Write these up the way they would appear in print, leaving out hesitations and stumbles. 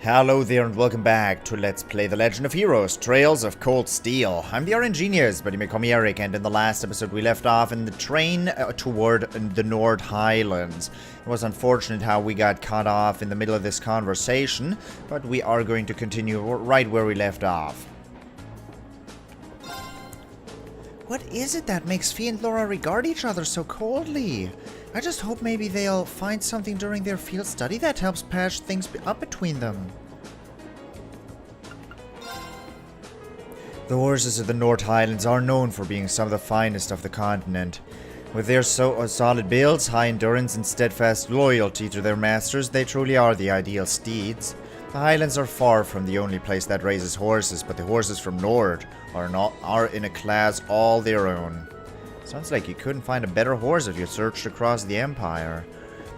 Hello there and welcome back to Let's Play The Legend of Heroes, Trails of Cold Steel. I'm the RNGenius, but you may call me Eric, and in the last episode we left off in the train toward the North Highlands. It was unfortunate how we got cut off in the middle of this conversation, but we are going to continue right where we left off. What is it that makes Fee and Laura regard each other so coldly? I just hope maybe they'll find something during their field study that helps patch things up between them. The horses of the North Highlands are known for being some of the finest of the continent. With their solid builds, high endurance, and steadfast loyalty to their masters, they truly are the ideal steeds. The Highlands are far from the only place that raises horses, but the horses from North are in a class all their own. Sounds like you couldn't find a better horse if you searched across the Empire.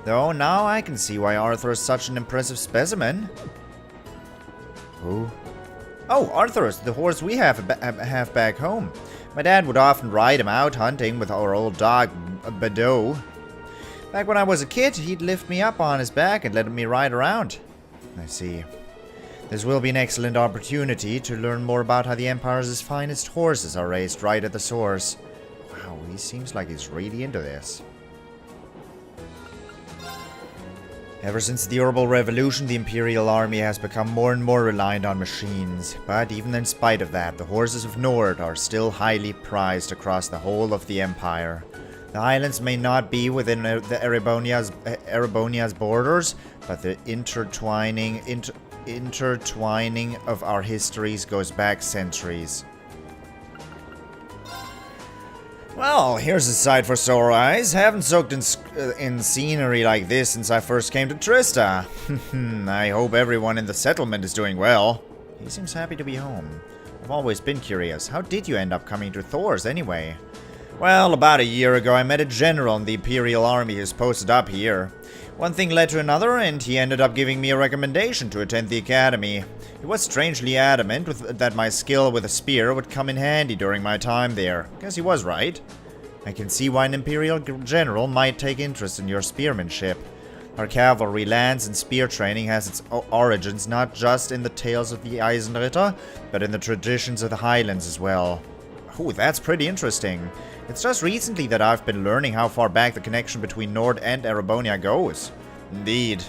Though now I can see why Arthur is such an impressive specimen. Who? Oh, Arthur is the horse we have back home. My dad would often ride him out hunting with our old dog, Badeau. Back when I was a kid, he'd lift me up on his back and let me ride around. I see. This will be an excellent opportunity to learn more about how the Empire's finest horses are raised right at the source. Wow, he seems like he's really into this. Ever since the Herbal Revolution, the Imperial Army has become more and more reliant on machines. But even in spite of that, the horses of North are still highly prized across the whole of the Empire. The Highlands may not be within the Erebonia's borders, but the intertwining of our histories goes back centuries. Well, here's a sight for sore eyes. Haven't soaked in scenery like this since I first came to Trista. I hope everyone in the settlement is doing well. He seems happy to be home. I've always been curious. How did you end up coming to Thors anyway? Well, about a year ago I met a general in the Imperial Army who's posted up here. One thing led to another, and he ended up giving me a recommendation to attend the academy. He was strangely adamant that my skill with a spear would come in handy during my time there. Guess he was right. I can see why an Imperial general might take interest in your spearmanship. Our cavalry, lance, and spear training has its origins not just in the tales of the Eisenritter, but in the traditions of the Highlands as well. Ooh, that's pretty interesting. It's just recently that I've been learning how far back the connection between North and Erebonia goes. Indeed.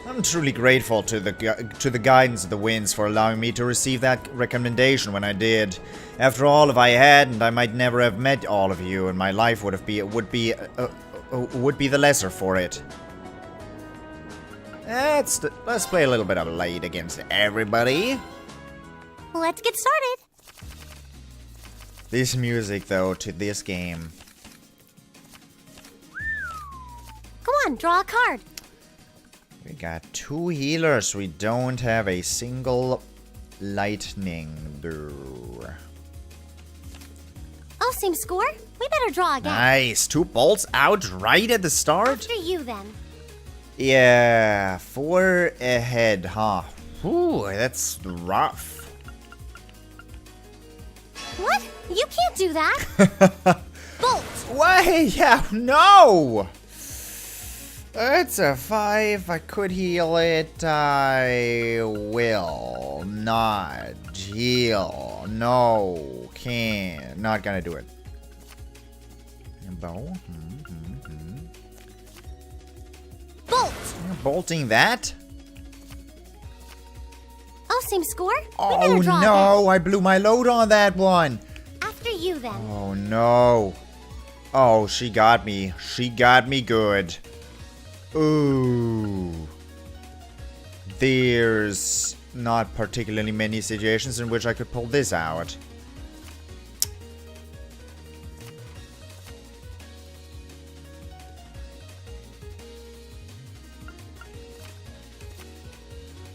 I'm truly grateful to the guidance of the winds for allowing me to receive that recommendation when I did. After all, if I hadn't, I might never have met all of you, and my life would be the lesser for it. Let's play a little bit of Blade against everybody. Let's get started. This music, though, to this game. Come on, draw a card. We got 2 healers. We don't have a single lightning. Brr. Oh, same score? We better draw again. Nice. 2 bolts out right at the start? After you, then. Yeah, 4 ahead, huh? Ooh, that's rough. What? You can't do that. Bolt. Wait, yeah, no! It's a 5. I could heal it. I will not heal. No, can't. Not gonna do it. Bow. Bolt. You're bolting that? Oh, same score? Oh we better draw no, again. I blew my load on that one. After you, then. Oh no. Oh, she got me. She got me good. Ooh. There's not particularly many situations in which I could pull this out.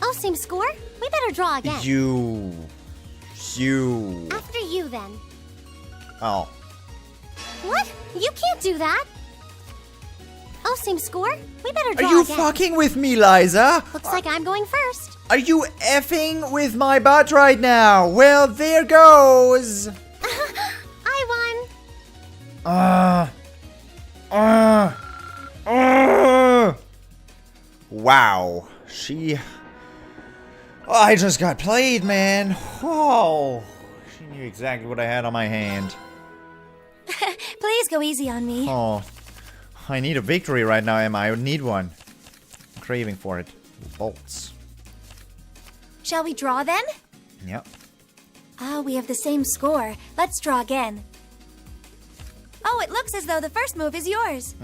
Oh, same score? We better draw again. You. After you, then. Oh. What? You can't do that. Oh, same score? We better draw Are you again. fucking with me, Liza? Looks like I'm going first. Are you effing with my butt right now? Well, there goes. I won. wow. She... Oh, I just got played, man. Oh, she knew exactly what I had on my hand. Please go easy on me. Oh, I need a victory right now, Emma. I need one. I'm craving for it. Bolts. Shall we draw then? Yep. Ah, we have the same score. Let's draw again. Oh, it looks as though the first move is yours.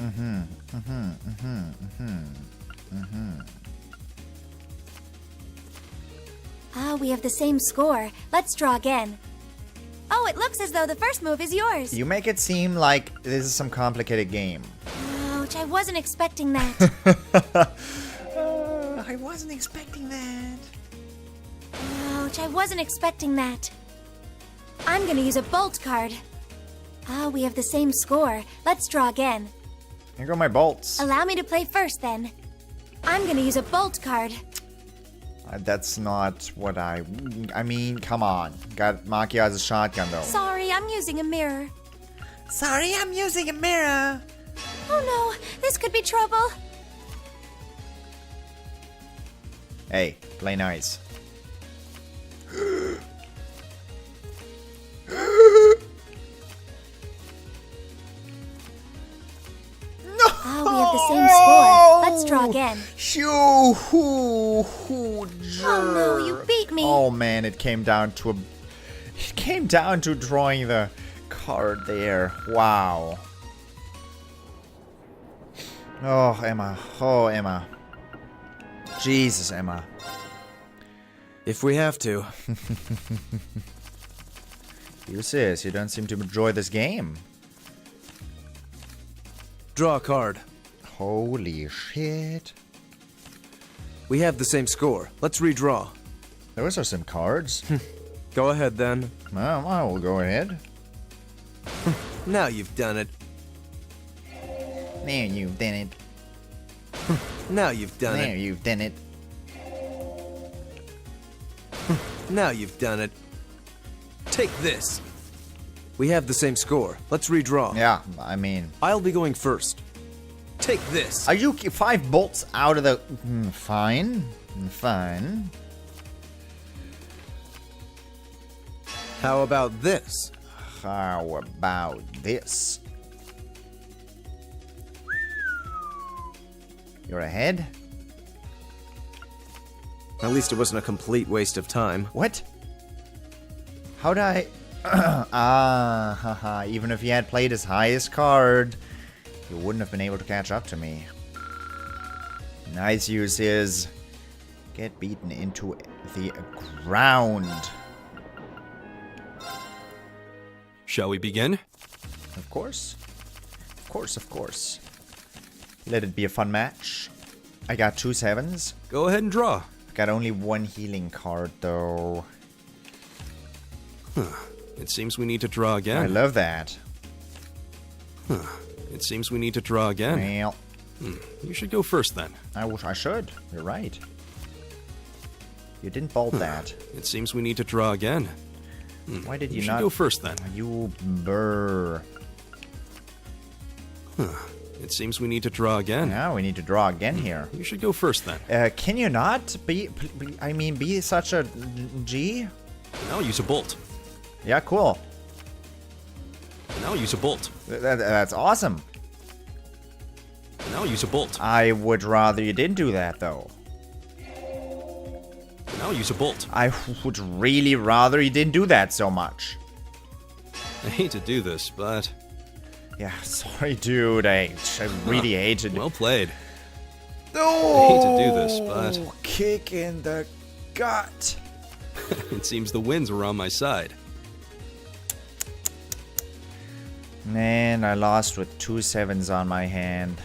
Ah, we have the same score. Let's draw again. Oh, it looks as though the first move is yours. You make it seem like this is some complicated game. Ouch, I wasn't expecting that. I wasn't expecting that. Ouch, I wasn't expecting that. I'm gonna use a bolt card. Ah, we have the same score. Let's draw again. Here go my bolts. Allow me to play first then. I'm gonna use a bolt card. That's not what I mean, come on. Got Makia as a shotgun though. Sorry, I'm using a mirror. Sorry, I'm using a mirror. Oh no, this could be trouble. Hey, play nice. Ah, we have the same score. Let's draw again. Oh no, you beat me. Oh man, it came down to drawing the card there. Wow. Oh, Emma. Oh, Emma. Jesus, Emma. If we have to. You sis, you don't seem to enjoy this game. Draw a card. Holy shit. We have the same score. Let's redraw. Those are some cards. Go ahead then. Well, I will go ahead. Now you've done it. There you've done it. Now you've done There it. you've done it. Now you've done it. Take this. We have the same score. Let's redraw. Yeah, I mean... I'll be going first. Take this. Are you 5 bolts out of the... Fine. Fine. How about this? How about this? You're ahead? At least it wasn't a complete waste of time. What? How'd I... haha. Even if he had played his highest card, he wouldn't have been able to catch up to me. Nice use is... Get beaten into the ground. Shall we begin? Of course. Of course, of course. Let it be a fun match. I got 2 7s. Go ahead and draw. Got only 1 healing card, though. It seems we need to draw again. I love that. It seems we need to draw again. Well, You should go first then. I wish I should. You're right. You didn't bolt that. It seems we need to draw again. Why did you You should not... go first then. You burr. It seems we need to draw again. Now we need to draw again here. You should go first then. Can you not be such a G? And I'll use a bolt. Yeah, cool. And I'll use a bolt. That's awesome. And I'll use a bolt. I would rather you didn't do that, though. And I'll use a bolt. I would really rather you didn't do that so much. I hate to do this, but... Yeah, sorry, dude. I really hated it. Well played. Oh, I hate to do this, but... Kick in the gut. It seems the winds were on my side. Man, I lost with 2 7s on my hand.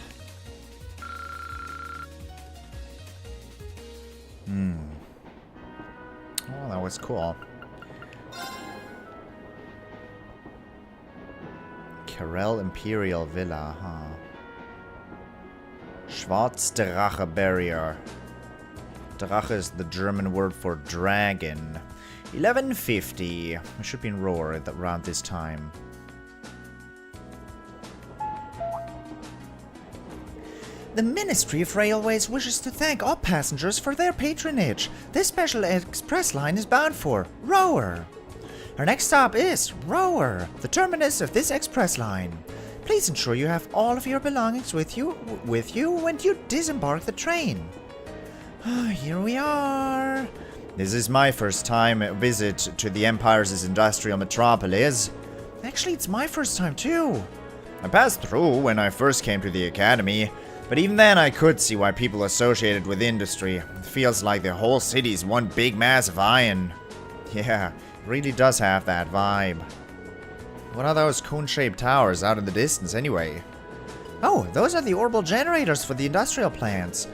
Oh, that was cool. Karel Imperial Villa, huh? Schwarzdrache Barrier. Drache is the German word for dragon. 1150. I should be in Roer at around this The Ministry of Railways wishes to thank all passengers for their patronage. This special express line is bound for Roer. Our next stop is Roer, the terminus of this express line. Please ensure you have all of your belongings with you when you disembark the train. Here we are. This is my first time visit to the Empire's industrial metropolis. Actually, it's my first time too. I passed through when I first came to the academy, but even then I could see why people associated with industry. It feels like the whole city's one big mass of iron. Yeah, it really does have that vibe. What are those cone-shaped towers out in the distance anyway? Oh, those are the orbital generators for the industrial plants.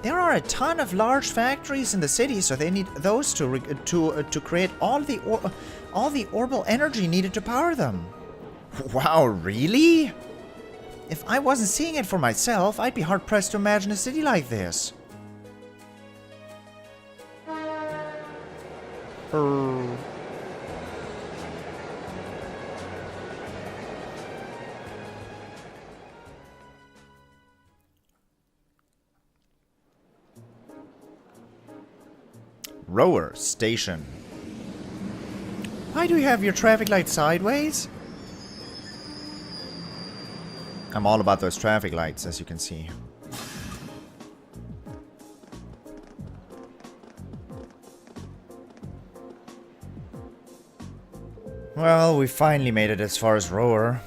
There are a ton of large factories in the city, so they need those to create all the orbital energy needed to power them. Wow, really? If I wasn't seeing it for myself, I'd be hard-pressed to imagine a city like this. Roer Station. Why do you have your traffic light sideways? I'm all about those traffic lights, as you can see. Well, we finally made it as far as Roer.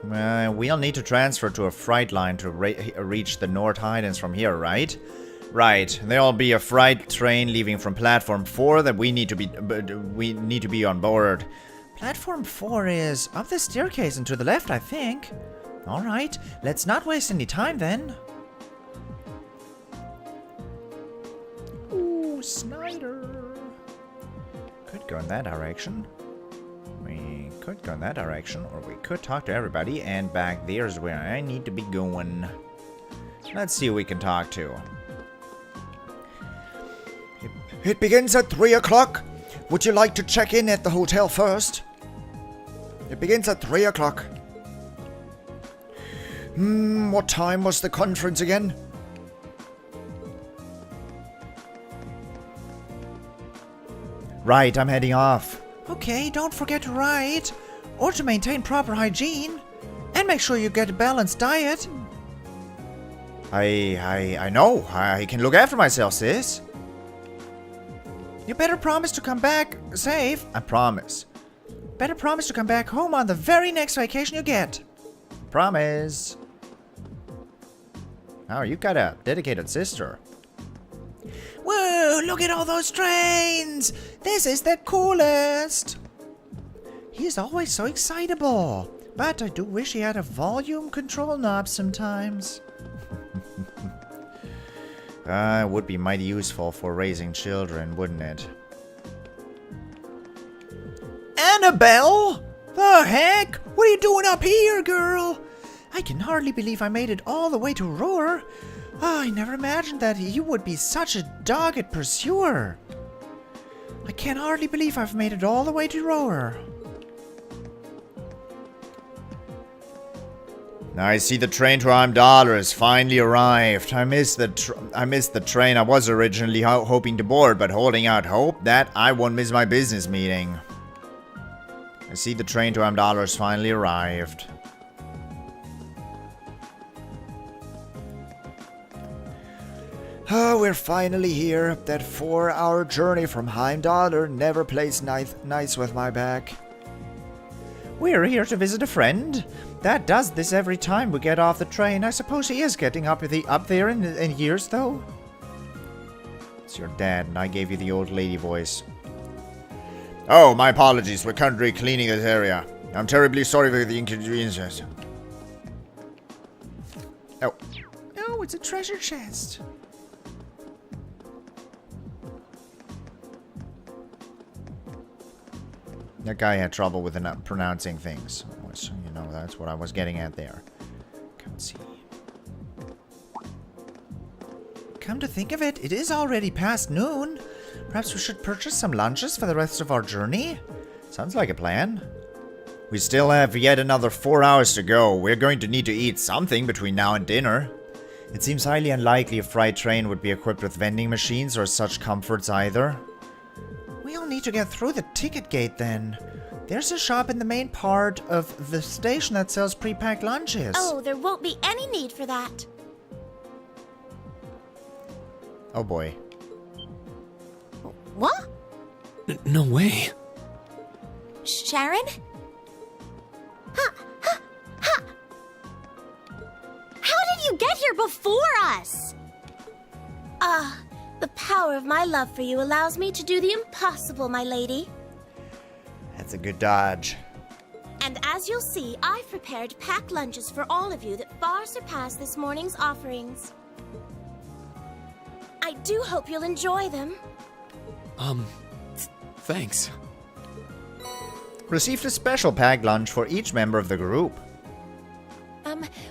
We'll need to transfer to a freight line to reach the North Highlands from here, right? Right. There'll be a freight train leaving from platform 4 that we need to be on board. Platform 4 is up the staircase and to the left, I think. All right, let's not waste any time then. Ooh, Snyder. Could go in that direction. We could go in that direction, or we could talk to everybody, and back there is where I need to be going. Let's see who we can talk to. It begins at 3 o'clock. Would you like to check in at the hotel first? It begins at 3 o'clock. What time was the conference again? Right, I'm heading off. Okay, don't forget to write, or to maintain proper hygiene, and make sure you get a balanced diet. I know. I can look after myself, sis. You better promise to come back safe. I promise. Better promise to come back home on the very next vacation you get. Promise. Oh, you've got a dedicated sister. Whoa, look at all those trains! This is the coolest! He's always so excitable, but I do wish he had a volume control knob sometimes. It would be mighty useful for raising children, wouldn't it? Annabelle? The heck? What are you doing up here, girl? I can hardly believe I made it all the way to Roer. Oh, I never imagined that you would be such a dogged pursuer. I can hardly believe I've made it all the way to Roer. I see the train to $1 has finally arrived. I missed the train I was originally hoping to board, but holding out hope that I won't miss my business meeting. I see the train to $1 has finally arrived. Oh, we're finally here. That 4-hour journey from Heimdall never plays nice with my back. We're here to visit a friend. That does this every time we get off the train. I suppose he is getting up there in years, though. It's your dad, and I gave you the old lady voice. Oh, my apologies. We're currently cleaning this area. I'm terribly sorry for the inconveniences. Oh. Oh, it's a treasure chest. That guy had trouble with pronouncing things. You know, that's what I was getting at there. Can't see. Come to think of it, it is already past noon. Perhaps we should purchase some lunches for the rest of our journey? Sounds like a plan. We still have yet another 4 hours to go. We're going to need to eat something between now and dinner. It seems highly unlikely a freight train would be equipped with vending machines or such comforts either. We'll need to get through the ticket gate then. There's a shop in the main part of the station that sells pre-packed lunches. Oh, there won't be any need for that. Oh boy. What? No way. Sharon? Ha! Ha! Ha! How did you get here before us? The power of my love for you allows me to do the impossible, my lady. That's a good dodge. And as you'll see, I've prepared packed lunches for all of you that far surpass this morning's offerings. I do hope you'll enjoy them. Thanks. Received a special packed lunch for each member of the group.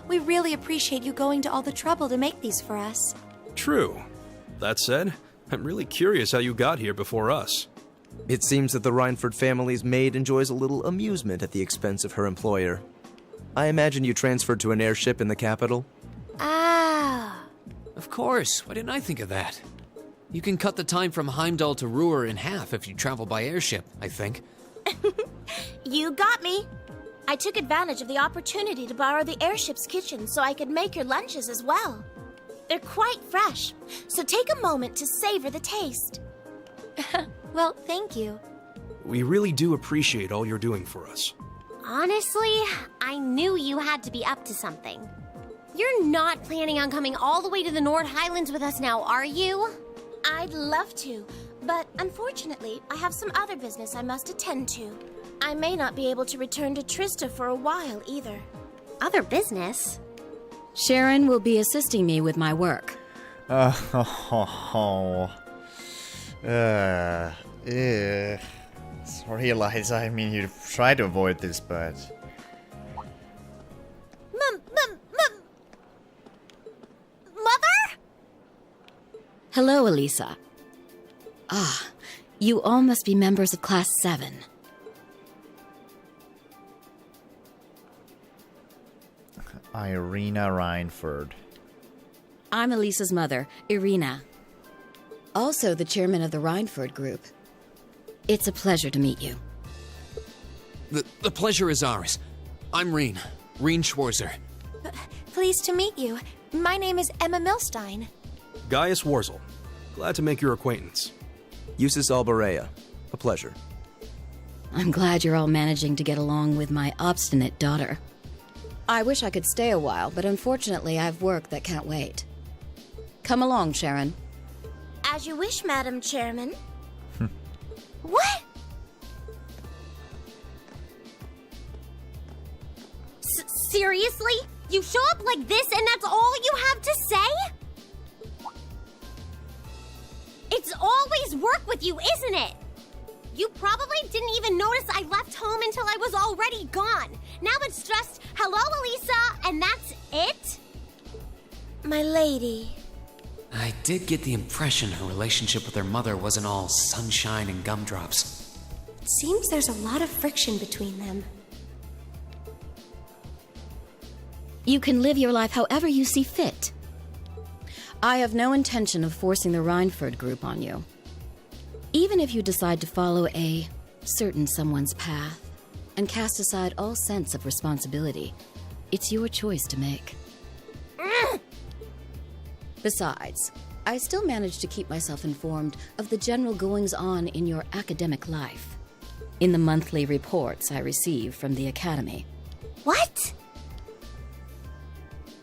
We really appreciate you going to all the trouble to make these for us. True. That said, I'm really curious how you got here before us. It seems that the Reinford family's maid enjoys a little amusement at the expense of her employer. I imagine you transferred to an airship in the capital? Ah. Of course. Why didn't I think of that? You can cut the time from Heimdall to Roer in half if you travel by airship, I think. You got me. I took advantage of the opportunity to borrow the airship's kitchen so I could make your lunches as well. They're quite fresh, so take a moment to savor the taste. Well, thank you. We really do appreciate all you're doing for us. Honestly, I knew you had to be up to something. You're not planning on coming all the way to the Highlands with us now, are you? I'd love to, but unfortunately, I have some other business I must attend to. I may not be able to return to Trista for a while either. Other business? Sharon will be assisting me with my work. Sorry, Alisa. I mean, you try to avoid this, but... Mother? Hello, Alisa. Ah, you all must be members of Class 7. Irina Reinford. I'm Alisa's mother, Irina. Also the chairman of the Reinford group. It's a pleasure to meet you. The pleasure is ours. I'm Rean Schwarzer. Pleased to meet you. My name is Emma Milstein. Gaius Warzel. Glad to make your acquaintance. Eustace Alberea. A pleasure. I'm glad you're all managing to get along with my obstinate daughter. I wish I could stay a while, but unfortunately I've work that can't wait. Come along, Sharon. As you wish, Madam Chairman. What? Seriously? You show up like this and that's all you have to say? It's always work with you, isn't it? You probably didn't even notice I left home until I was already gone. Now it's just, hello, Alisa, and that's it? My lady. I did get the impression her relationship with her mother wasn't all sunshine and gumdrops. It seems there's a lot of friction between them. You can live your life however you see fit. I have no intention of forcing the Reinford group on you. Even if you decide to follow a certain someone's path and cast aside all sense of responsibility, it's your choice to make. Besides, I still manage to keep myself informed of the general goings-on in your academic life, in the monthly reports I receive from the Academy. What?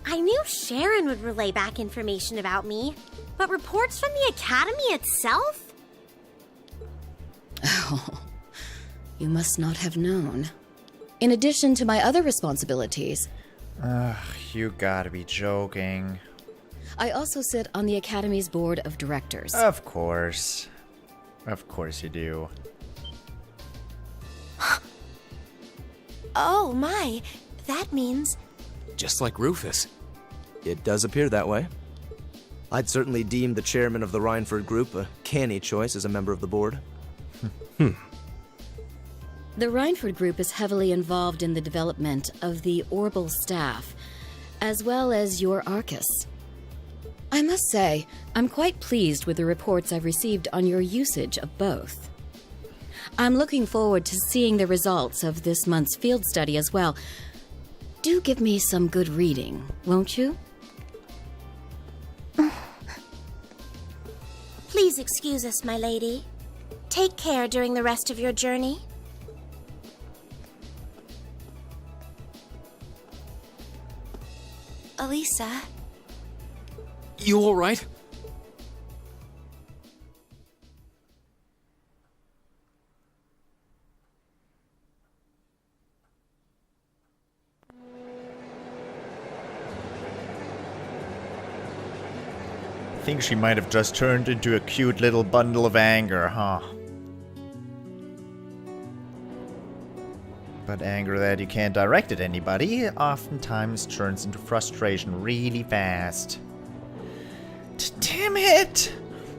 I knew Sharon would relay back information about me, but reports from the Academy itself? Oh, you must not have known. In addition to my other responsibilities, You gotta be joking. I also sit on the Academy's board of directors. Of course. Of course you do. Oh my, that means... Just like Rufus. It does appear that way. I'd certainly deem the chairman of the Reinford group a canny choice as a member of the board. The Reinford group is heavily involved in the development of the Orbital staff, as well as your Arcus. I must say, I'm quite pleased with the reports I've received on your usage of both. I'm looking forward to seeing the results of this month's field study as well. Do give me some good reading, won't you? Please excuse us, my lady. Take care during the rest of your journey. Alisa. You alright? I think she might have just turned into a cute little bundle of anger, huh? But anger that you can't direct at anybody oftentimes turns into frustration really fast. Damn it!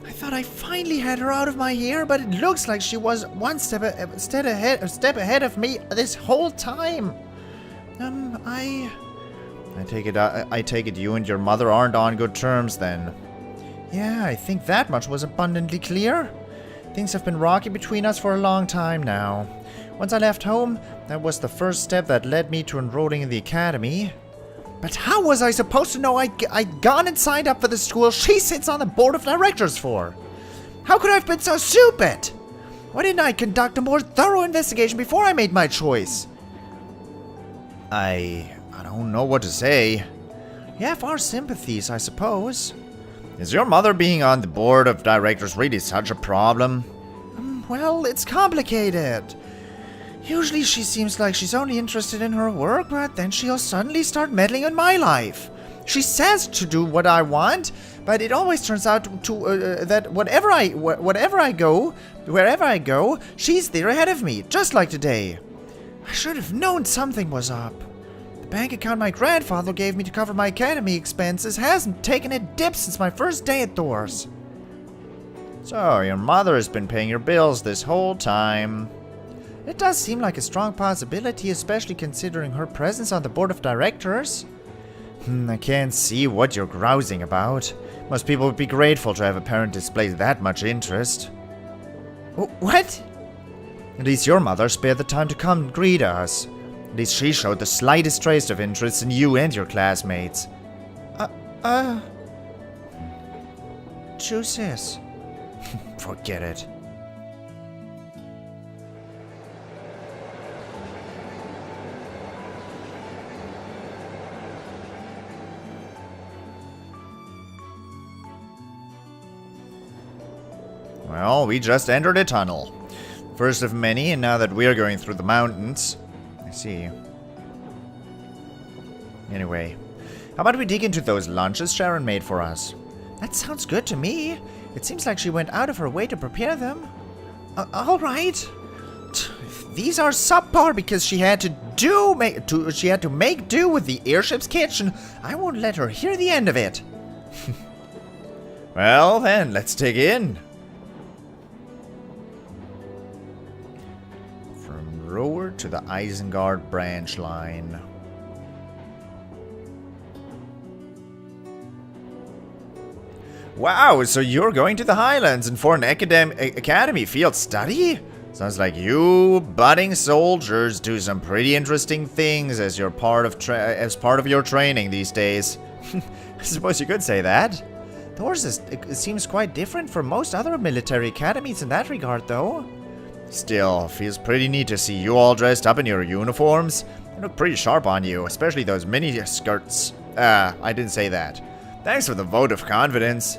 I thought I finally had her out of my hair, but it looks like she was one step ahead of me this whole time. I take it you and your mother aren't on good terms then. Yeah, I think that much was abundantly clear. Things have been rocky between us for a long time now. Once I left home, that was the first step that led me to enrolling in the academy. But how was I supposed to know I'd gone and signed up for the school she sits on the board of directors for? How could I have been so stupid? Why didn't I conduct a more thorough investigation before I made my choice? I don't know what to say. You have our sympathies, I suppose. Is your mother being on the board of directors really such a problem? Well, it's complicated. Usually she seems like she's only interested in her work, but then she'll suddenly start meddling in my life. She says to do what I want, but it always turns out that wherever I go, she's there ahead of me, just like today. I should have known something was up. The bank account my grandfather gave me to cover my academy expenses hasn't taken a dip since my first day at Thors. So, your mother has been paying your bills this whole time. It does seem like a strong possibility, especially considering her presence on the board of directors. I can't see what you're grousing about. Most people would be grateful to have a parent display that much interest. What? At least your mother spared the time to come greet us. At least she showed the slightest trace of interest in you and your classmates. Juices. Forget it. Well, we just entered a tunnel. First of many, and now that we're going through the mountains. I see. Anyway, how about we dig into those lunches Sharon made for us? That sounds good to me. It seems like she went out of her way to prepare them. Alright. These are subpar because she had to make do with the airship's kitchen. I won't let her hear the end of it. Well then, let's dig in. Roer to the Isengard branch line. Wow, so you're going to the Highlands and for an academy field study? Sounds like you budding soldiers do some pretty interesting things as you're part of your training these days. I suppose you could say that. Thors seems quite different from most other military academies in that regard, though. Still, feels pretty neat to see you all dressed up in your uniforms. They look pretty sharp on you, especially those mini skirts. I didn't say that. Thanks for the vote of confidence.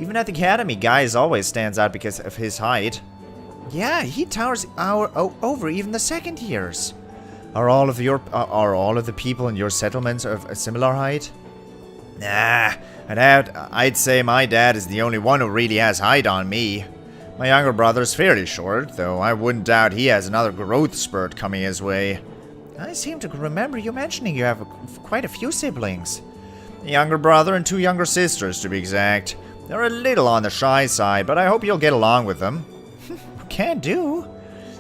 Even at the academy, Guy always stands out because of his height. Yeah, he towers over even the second years. Are all of the people in your settlements of a similar height? Nah, I'd say my dad is the only one who really has height on me. My younger brother's fairly short, though I wouldn't doubt he has another growth spurt coming his way. I seem to remember you mentioning you have quite a few siblings. A younger brother and 2 younger sisters, to be exact. They're a little on the shy side, but I hope you'll get along with them. Can do.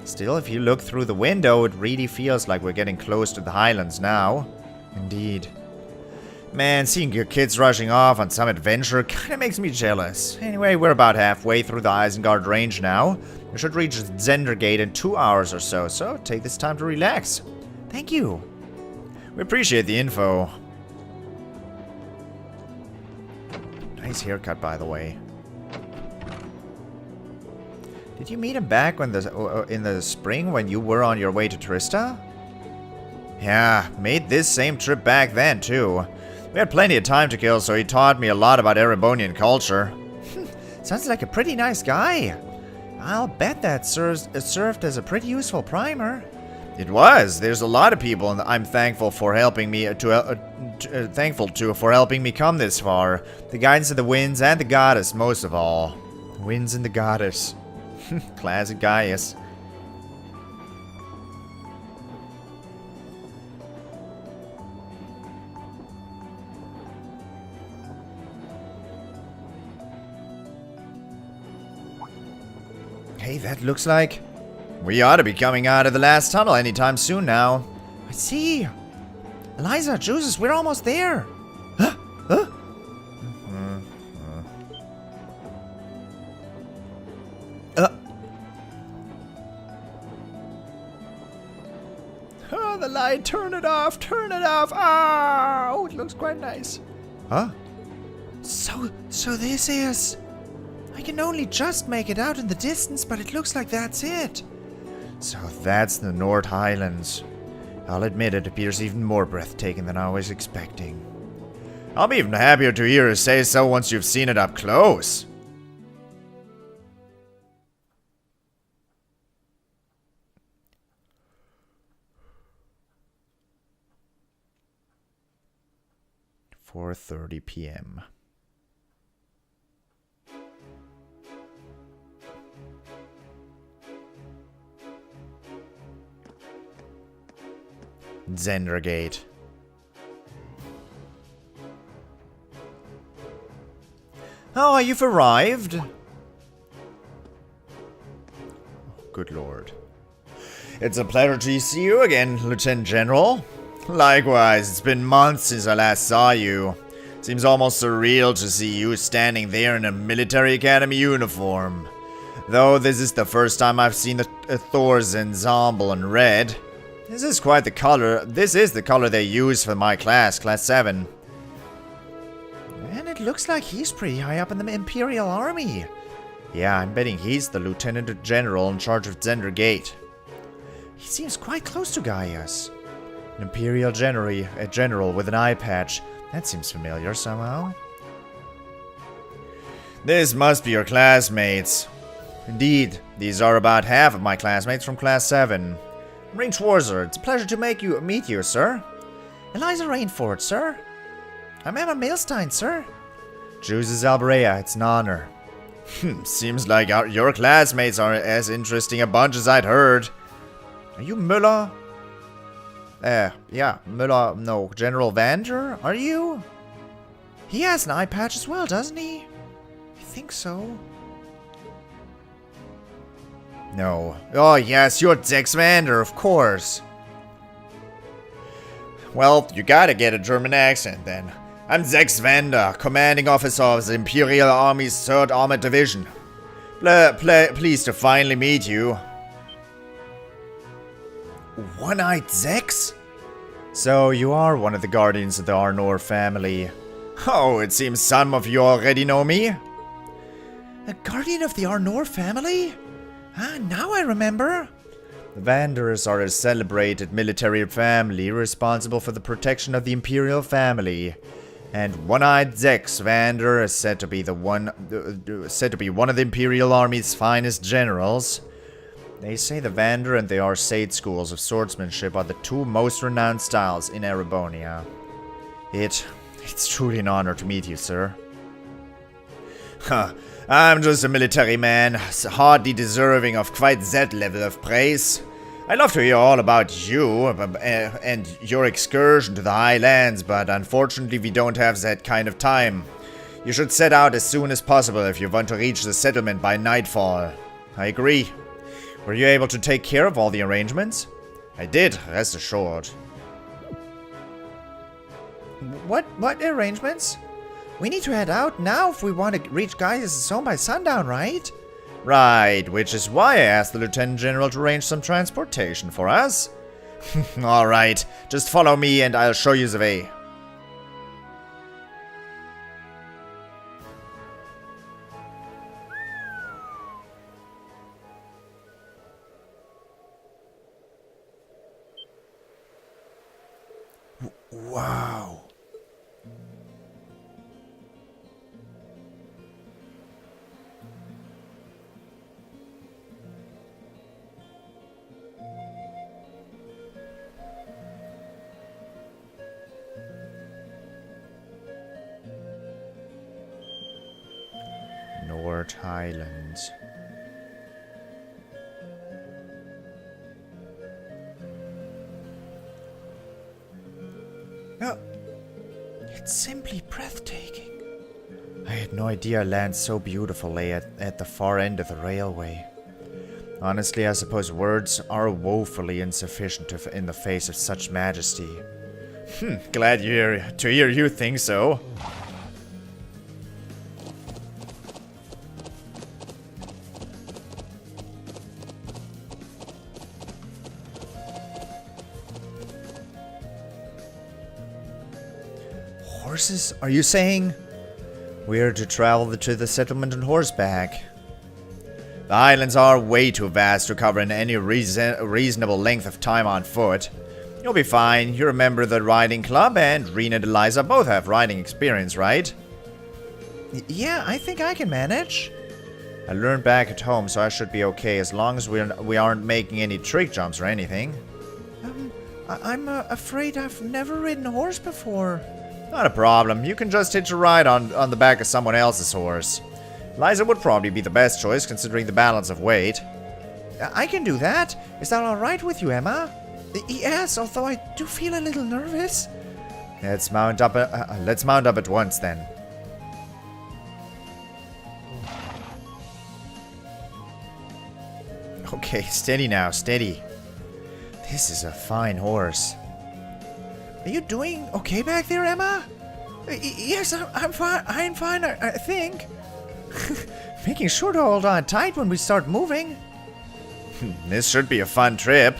Still, if you look through the window, it really feels like we're getting close to the Highlands now. Indeed. Man, seeing your kids rushing off on some adventure kinda makes me jealous. Anyway, we're about halfway through the Isengard range now. We should reach Zender Gate in 2 hours or so, so take this time to relax. Thank you. We appreciate the info. Nice haircut, by the way. Did you meet him back when in the spring when you were on your way to Trista? Yeah, made this same trip back then, too. We had plenty of time to kill, so he taught me a lot about Erebonian culture. Sounds like a pretty nice guy. I'll bet that served as a pretty useful primer. It was. There's a lot of people I'm thankful for helping me for helping me come this far. The guidance of the winds and the goddess, most of all. The winds and the goddess. Classic Gaius. Hey, that looks like we ought to be coming out of the last tunnel anytime soon now. I see. Alisa, Jesus, we're almost there. Huh? Huh? Oh, the light. Turn it off. Turn it off. Ah! Oh, it looks quite nice. Huh? So this is... I can only just make it out in the distance, but it looks like that's it. So that's the North Highlands. I'll admit it appears even more breathtaking than I was expecting. I'll be even happier to hear you say so once you've seen it up close. "4:30 p.m. Zender Gate. Oh, you've arrived? Good lord. It's a pleasure to see you again, Lieutenant General. Likewise, it's been months since I last saw you. Seems almost surreal to see you standing there in a military academy uniform. Though this is the first time I've seen the Thors ensemble in red. This is quite the color. This is the color they use for my class, Class 7. And it looks like he's pretty high up in the Imperial Army. Yeah, I'm betting he's the Lieutenant General in charge of Zender Gate. He seems quite close to Gaius. An Imperial General with an eye patch. That seems familiar somehow. This must be your classmates. Indeed, these are about half of my classmates from Class 7. Rean Schwarzer, it's a pleasure to meet you, sir. Alisa Rainford, sir. I'm Emma Milstein, sir. Juices Albrea, it's an honor. Seems like your classmates are as interesting a bunch as I'd heard. Are you Müller? Yeah, Müller, no, General Vander, are you? He has an eye patch as well, doesn't he? I think so. No. Oh, yes, you're Zex Vander, of course. Well, you gotta get a German accent, then. I'm Zex Vander, commanding officer of the Imperial Army's 3rd Armored Division. Pleased to finally meet you. One-eyed Zex? So, you are one of the guardians of the Arnor family. Oh, it seems some of you already know me. A guardian of the Arnor family? Ah, now I remember. The Vanders are a celebrated military family responsible for the protection of the Imperial family. And One-Eyed Zex Vander is said to be one of the Imperial Army's finest generals. They say the Vander and the Arcade schools of swordsmanship are the 2 most renowned styles in Erebonia. It's truly an honor to meet you, sir. Huh. I'm just a military man, hardly deserving of quite that level of praise. I'd love to hear all about you and your excursion to the Highlands, but unfortunately we don't have that kind of time. You should set out as soon as possible if you want to reach the settlement by nightfall. I agree. Were you able to take care of all the arrangements? I did, rest assured. What arrangements? We need to head out now if we want to reach Gaius' home by sundown, right? Right, which is why I asked the Lieutenant General to arrange some transportation for us. Alright, just follow me and I'll show you the way. Wow. Highlands. No, it's simply breathtaking. I had no idea land so beautiful lay at the far end of the railway. Honestly, I suppose words are woefully insufficient in the face of such majesty. Glad to hear you think so. Horses? Are you saying we are to travel to the settlement on horseback? The Highlands are way too vast to cover in any reasonable length of time on foot. You'll be fine. You're a member of the riding club, and Rean and Alisa both have riding experience, right? Yeah, I think I can manage. I learned back at home, so I should be okay as long as we aren't making any trick jumps or anything. I'm afraid I've never ridden a horse before. Not a problem. You can just hitch a ride on the back of someone else's horse. Alisa would probably be the best choice considering the balance of weight. I can do that. Is that alright with you, Emma? Yes, although I do feel a little nervous. Let's mount up at once then. Okay, steady now, steady. This is a fine horse. Are you doing okay back there, Emma? Yes, I'm fine. I'm fine, I think. Making sure to hold on tight when we start moving. This should be a fun trip.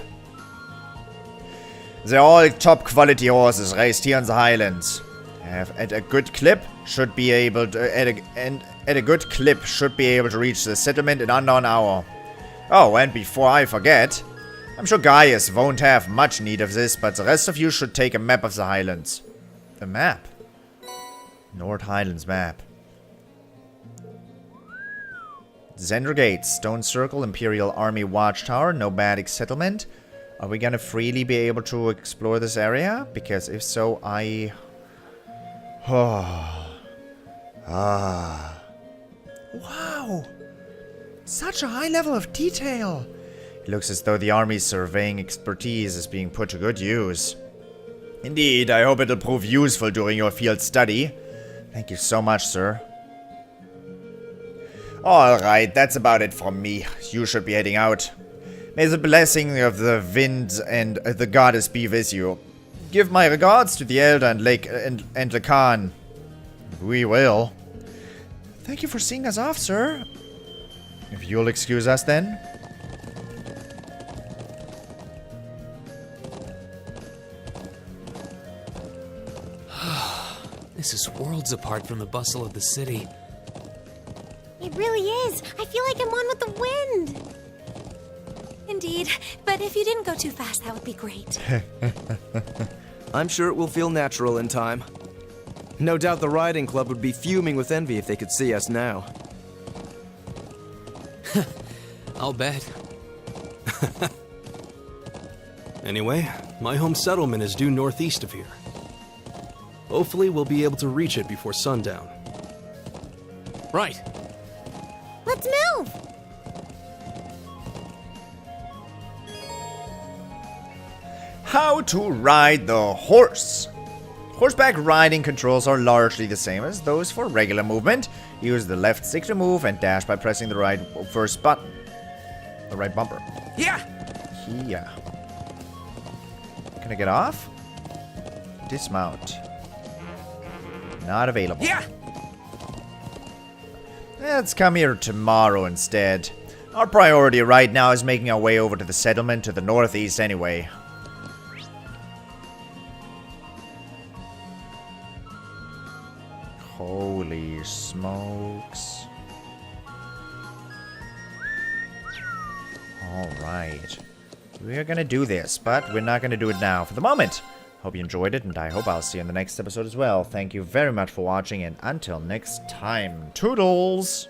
They're all top quality horses raised here in the Highlands. At a good clip, should be able to reach the settlement in under an hour. Oh, and before I forget, I'm sure Gaius won't have much need of this, but the rest of you should take a map of the Highlands. A map? North Highlands map. Zender Gates, Stone Circle, Imperial Army Watchtower, Nomadic Settlement. Are we gonna freely be able to explore this area? Because if so, Wow! Such a high level of detail! It looks as though the army's surveying expertise is being put to good use. Indeed, I hope it'll prove useful during your field study. Thank you so much, sir. Alright, that's about it from me. You should be heading out. May the blessing of the wind and the goddess be with you. Give my regards to the elder and the Khan. We will. Thank you for seeing us off, sir. If you'll excuse us then. This is worlds apart from the bustle of the city. It really is. I feel like I'm one with the wind. Indeed, but if you didn't go too fast, that would be great. I'm sure it will feel natural in time. No doubt the riding club would be fuming with envy if they could see us now. I'll bet. Anyway, my home settlement is due northeast of here. Hopefully we'll be able to reach it before sundown. Right. Let's move! How to ride the horse. Horseback riding controls are largely the same as those for regular movement. Use the left stick to move and dash by pressing the right first button. The right bumper. Yeah! Yeah. Can I get off? Dismount. Not available. Yeah. Let's come here tomorrow instead. Our priority right now is making our way over to the settlement to the northeast anyway. Holy smokes. Alright. We're gonna do this, but we're not gonna do it now for the moment. Hope you enjoyed it, and I hope I'll see you in the next episode as well. Thank you very much for watching, and until next time, toodles!